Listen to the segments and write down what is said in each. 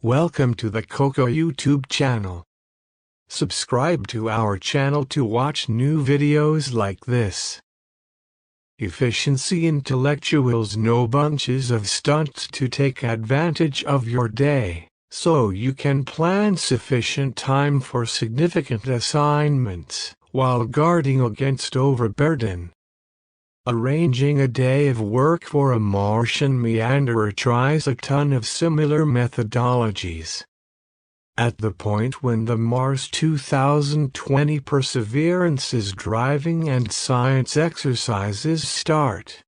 Welcome to the Coco YouTube channel. Subscribe to our channel to watch new videos like this. Efficiency intellectuals know bunches of stunts to take advantage of your day, so you can plan sufficient time for significant assignments, while guarding against overburden. Arranging a day of work for a Martian meanderer tries a ton of similar methodologies. At the point when the Mars 2020 Perseverance's driving and science exercises start,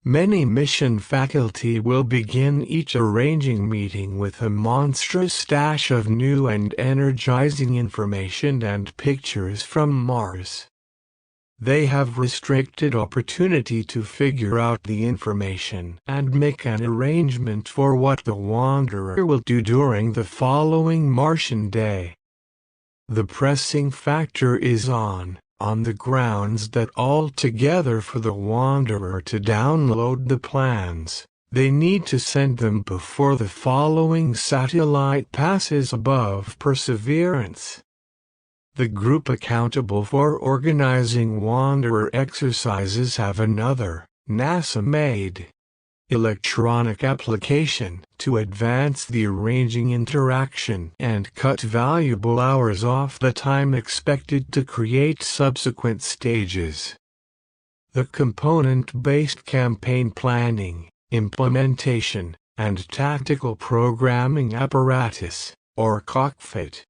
many mission faculty will begin each arranging meeting with a monstrous stash of new and energizing information and pictures from Mars. They have restricted opportunity to figure out the information and make an arrangement for what the wanderer will do during the following Martian day. The pressing factor is on the grounds that altogether for the wanderer to download the plans, they need to send them before the following satellite passes above Perseverance. The group accountable for organizing wanderer exercises have another, NASA-made, electronic application to advance the arranging interaction and cut valuable hours off the time expected to create subsequent stages. The component-based campaign planning, implementation, and tactical programming apparatus, or cockpit,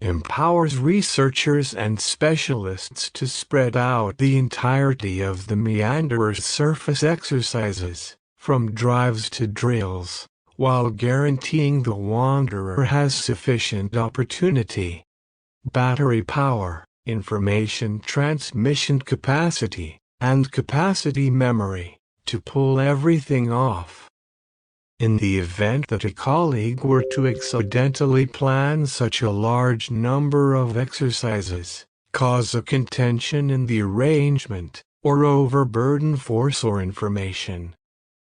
empowers researchers and specialists to spread out the entirety of the meanderer's surface exercises, from drives to drills, while guaranteeing the wanderer has sufficient opportunity, battery power, information transmission capacity, and capacity memory, to pull everything off. In the event that a colleague were to accidentally plan such a large number of exercises, cause a contention in the arrangement, or overburden force or information,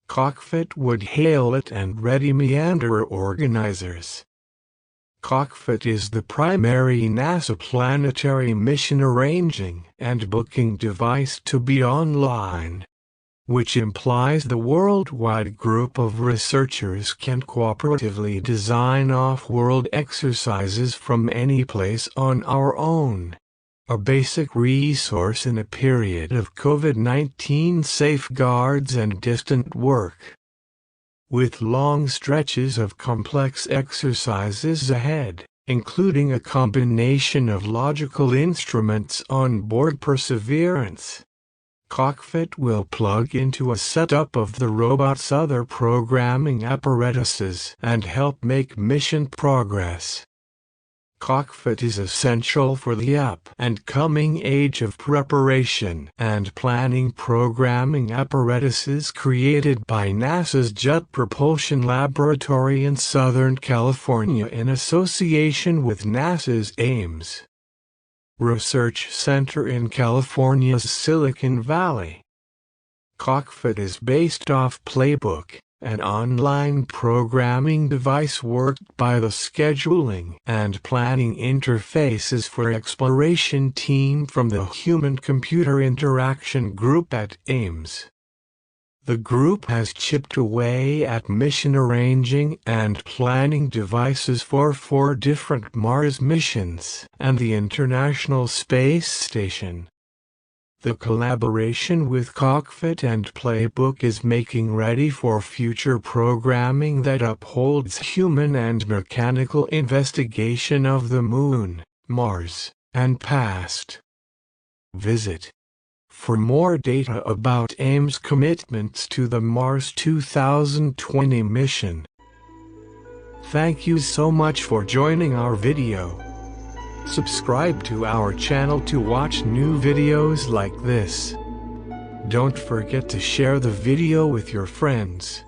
cockpit would hail it and ready meanderer organizers. Cockpit is the primary NASA planetary mission arranging and booking device to be online, which implies the worldwide group of researchers can cooperatively design off-world exercises from any place on our own, a basic resource in a period of COVID-19 safeguards and distant work. With long stretches of complex exercises ahead, including a combination of logical instruments on board Perseverance, cockpit will plug into a setup of the robot's other programming apparatuses and help make mission progress. Cockpit is essential for the up and coming age of preparation and planning programming apparatuses created by NASA's Jet Propulsion Laboratory in Southern California in association with NASA's Ames Research Center in California's Silicon Valley. Cockpit is based off Playbook, an online programming device worked by the scheduling and planning interfaces for exploration team from the Human-Computer Interaction Group at Ames. The group has chipped away at mission arranging and planning devices for 4 different Mars missions and the International Space Station. The collaboration with Cockpit and Playbook is making ready for future programming that upholds human and mechanical investigation of the Moon, Mars, and past. Visit for more data about Ames' commitments to the Mars 2020 mission. Thank you so much for joining our video. Subscribe to our channel to watch new videos like this. Don't forget to share the video with your friends.